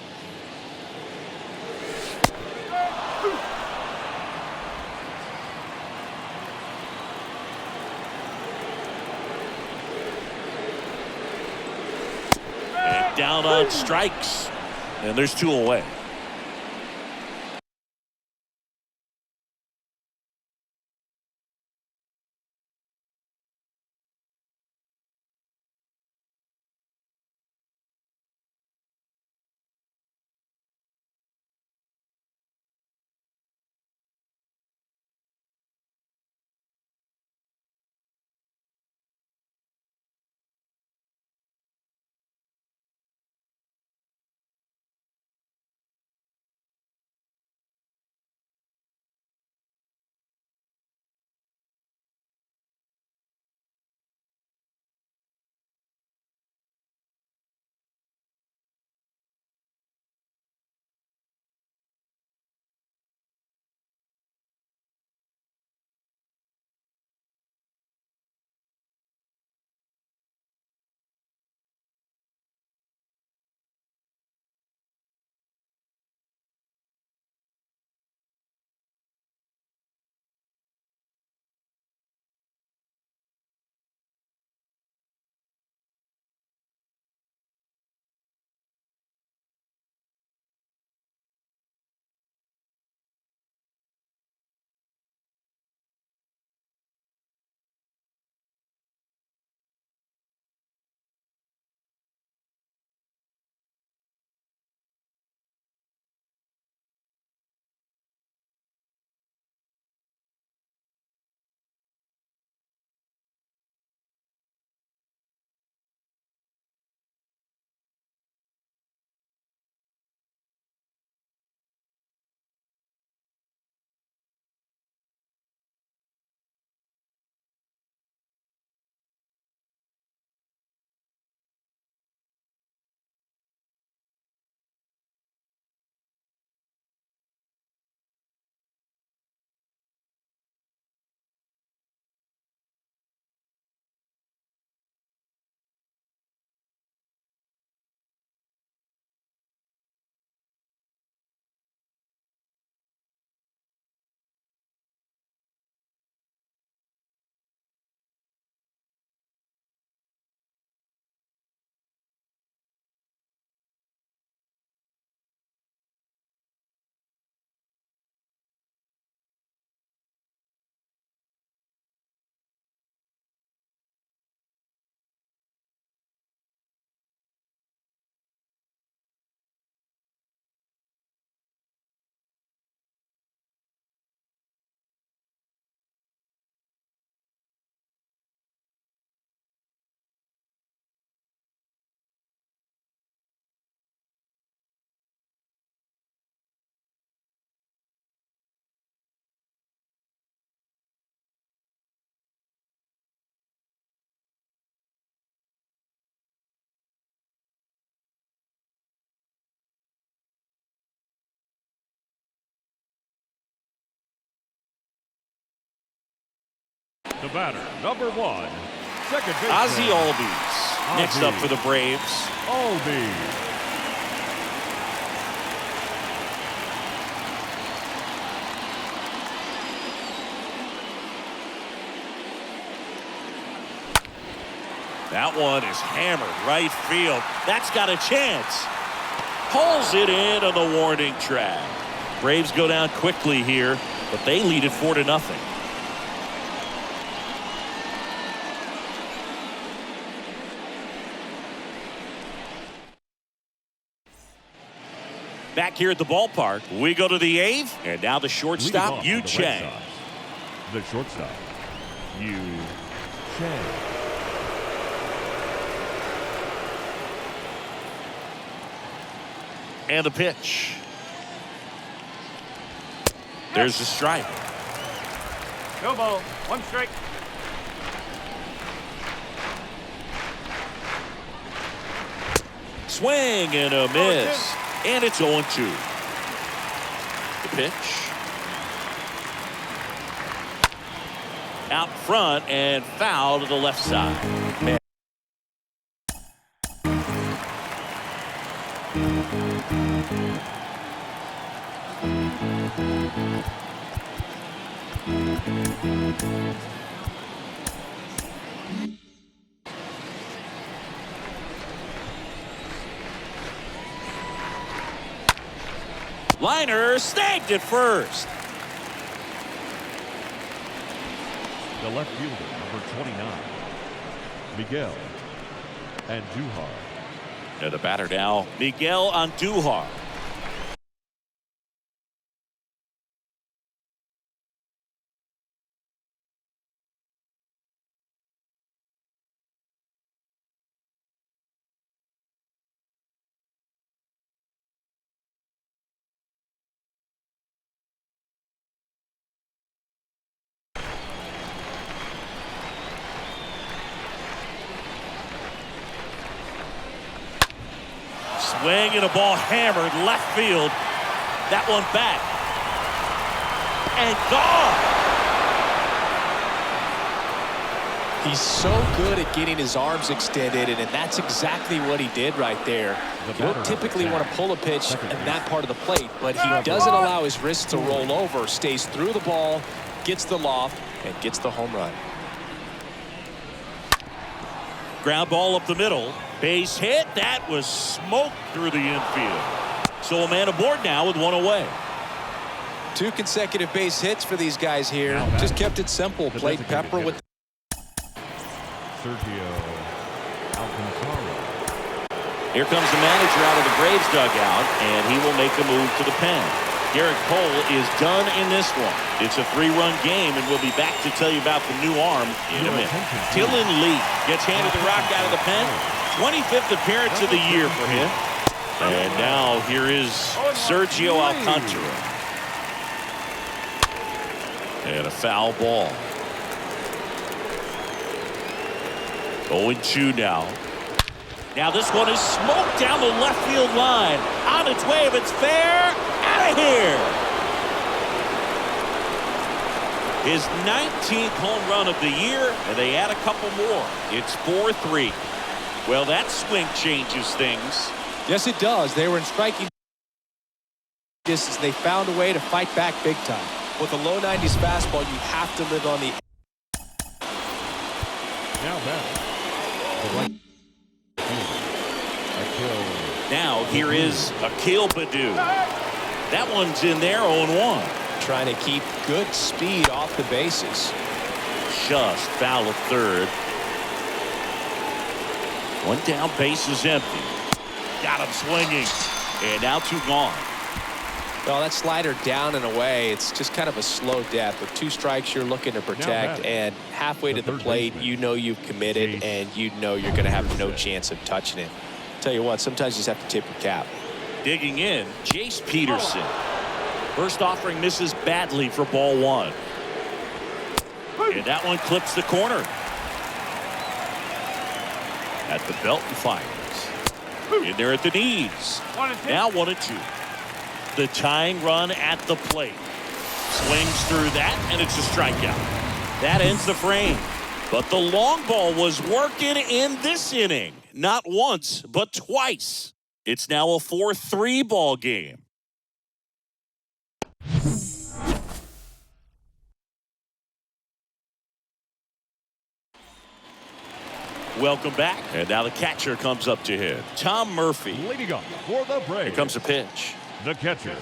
And down on strikes. And there's 2 away. The batter, number 1, second baseman. Ozzie Albies next up for the Braves. Albies. That one is hammered right field. That's got a chance. Pulls it in on the warning track. Braves go down quickly here, but they lead it 4-0. Back here at the ballpark, we go to the 8th, and now the shortstop, Yu Chang. The shortstop, Yu Chang. And the pitch. There's the strike. No ball. 1 strike. Swing and a miss. And it's 0-2. The pitch. Out front and foul to the left side. Man. Liner snagged it first. The left fielder, number 29, Miguel Andujar. And the batter now, Miguel Andujar. Swing and a ball hammered left field. That one back. And gone. He's so good at getting his arms extended, and that's exactly what he did right there. You don't typically want to pull a pitch in that part of the plate, but he doesn't allow his wrist to roll over, stays through the ball, gets the loft, and gets the home run. Ground ball up the middle. Base hit. That was smoked through the infield. So a man aboard now with one away. 2 consecutive base hits for these guys here. Just kept it simple. Played pepper with. Sergio Alcantara. Here comes the manager out of the Braves dugout, and he will make a move to the pen. Garrett Cole is done in this one. It's a 3-run game, and we'll be back to tell you about the new arm in a minute. Dylan Lee gets handed the rock out of the pen. 25th appearance of the year for him. And now here is Sergio Alcantara. And a foul ball. 0-2 now. Now this one is smoked down the left field line. On its way, if it's fair, out of here. His 19th home run of the year, and they add a couple more. It's 4-3. Well, that swing changes things. Yes, it does. They were in striking distance. They found a way to fight back big time. With a low 90s fastball, you have to live on the. Now batting. The right fielder, Now here is Akil Baddoo. That one's in there, 0-1. Trying to keep good speed off the bases. Just foul at third. One down, base is empty. Got him swinging. And now 2 gone. Well, that slider down and away, it's just kind of a slow death. With 2 strikes, you're looking to protect, and halfway to the plate, you know you've committed, and you know you're going to have no chance of touching it. Tell you what, sometimes you just have to tip your cap. Digging in, Jace Peterson. First offering misses badly for ball 1. And that one clips the corner. At the belt and fires. In there at the knees. Now 1-2. The tying run at the plate. Swings through that, and it's a strikeout. That ends the frame. But the long ball was working in this inning. Not once, but twice. It's now a 4-3 ball game. Welcome back. And now the catcher comes up to hit. Tom Murphy. leading off for the Braves. Here comes a pitch. The catcher.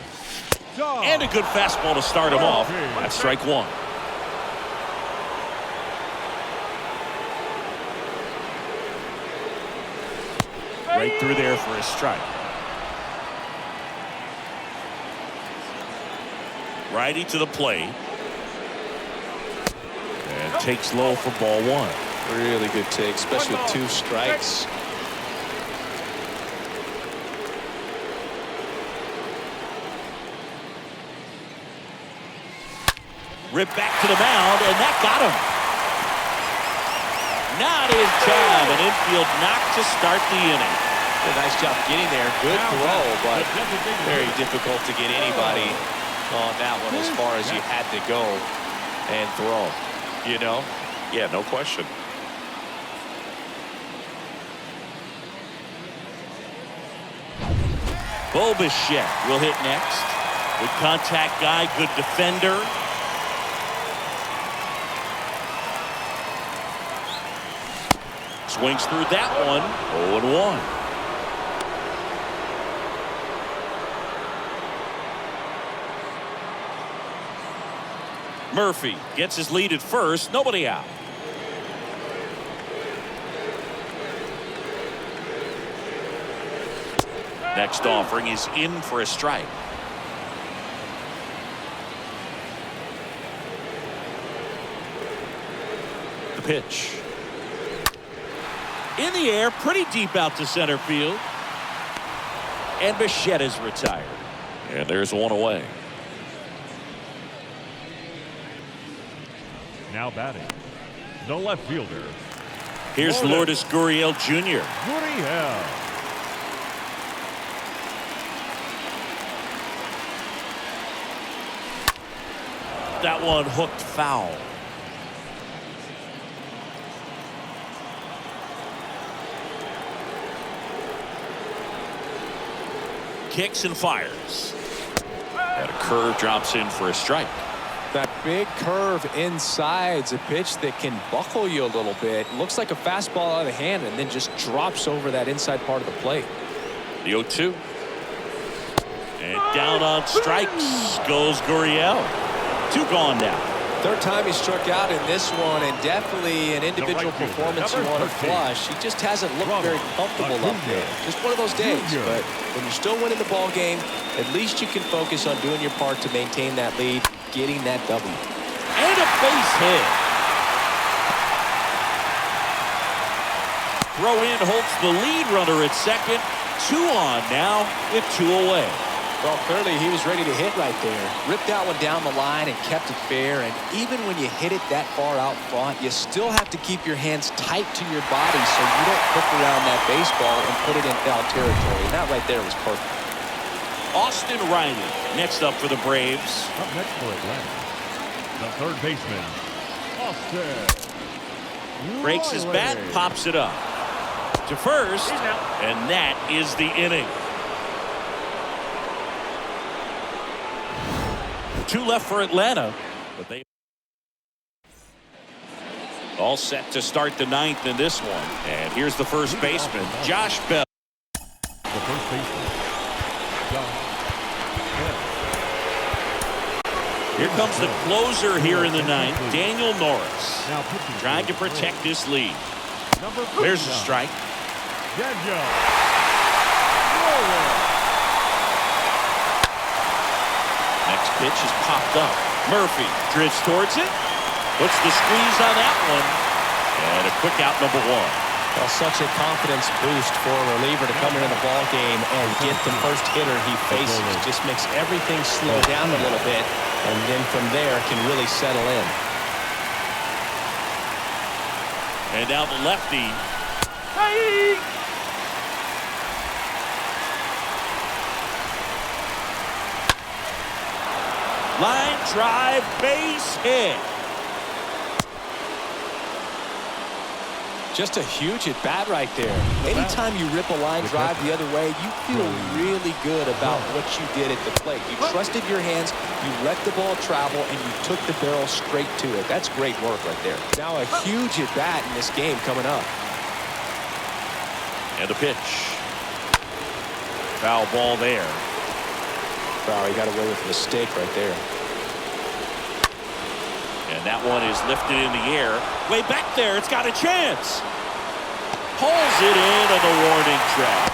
And a good fastball to start him off. That's strike 1. Right through there for a strike. Righty to the plate. And takes low for ball 1. Really good take, especially with 2 strikes. Ripped back to the mound, and that got him. Not in time. An infield knock to start the inning. A nice job getting there. Good throw, but very difficult to get anybody on that one as far as you had to go and throw. You know? Yeah, no question. Bo Bichette will hit next. Good contact guy, good defender. Swings through that one. 0-1. Murphy gets his lead at first. Nobody out. Next offering is in for a strike. The pitch. In the air, pretty deep out to center field. And Bichette is retired. And there's one away. Now batting, the left fielder. Here's Lourdes Gurriel Jr. Gurriel. That one hooked foul. Kicks and fires. And a curve drops in for a strike. That big curve inside's a pitch that can buckle you a little bit. Looks like a fastball out of the hand and then just drops over that inside part of the plate. The 0-2. And down on strikes goes Gurriel. 2 gone now. Third time he struck out in this one, and definitely an individual performance you want to flush. He just hasn't looked very comfortable up there. Just one of those days. But when you're still winning the ball game, at least you can focus on doing your part to maintain that lead, getting that W. And a base hit. Throw in holds the lead runner at second. 2 on now with 2 away. Well, clearly he was ready to hit right there. Ripped that one down the line and kept it fair. And even when you hit it that far out front, you still have to keep your hands tight to your body so you don't hook around that baseball and put it in foul territory. And that right there was perfect. Austin Riley next up for the Braves. Up next for Atlanta, the third baseman, Austin. Breaks his bat, pops it up to first, and that is the inning. 2 left for Atlanta, but they all set to start the 9th in this one. And here's the first baseman, Josh Bell. The first baseman, Josh Bell. Here comes the closer here in the 9th, Daniel Norris, Now pitching trying to for the protect this lead. Number There's a strike. Daniel. Next pitch is popped up. Murphy drifts towards it. Puts the squeeze on that one. And a quick out, number 1. Well, such a confidence boost for a reliever to come into the ball game and get the first hitter he faces. Just makes everything slow down a little bit, and then from there can really settle in. And now the lefty. Line drive, base hit. Just a huge at bat right there. Anytime you rip a line drive the other way, you feel really good about what you did at the plate. You trusted your hands, you let the ball travel, and you took the barrel straight to it. That's great work right there. Now a huge at bat in this game coming up. And a pitch. Foul ball there. Wow, he got away with a mistake right there. And that one is lifted in the air. Way back there, it's got a chance. Pulls it in on the warning track.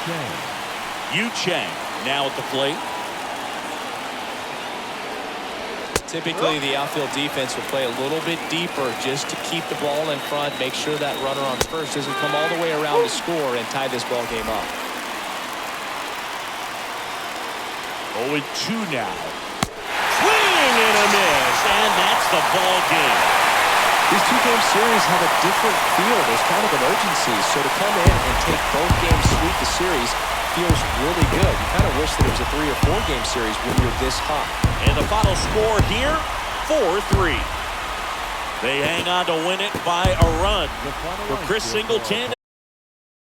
Chang. Yu Chang now at the plate. Typically, the outfield defense will play a little bit deeper just to keep the ball in front, make sure that runner on first doesn't come all the way around to score and tie this ball game up. 0-2 now. Swing and a miss, and that's the ball game. These two-game series have a different feel. There's kind of an urgency, so to come in and take both games, sweep the series, feels really good. You kind of wish that it was a 3 or 4 game series when you're this hot. And the final score here, 4-3. They hang on to win it by a run. For Chris Singleton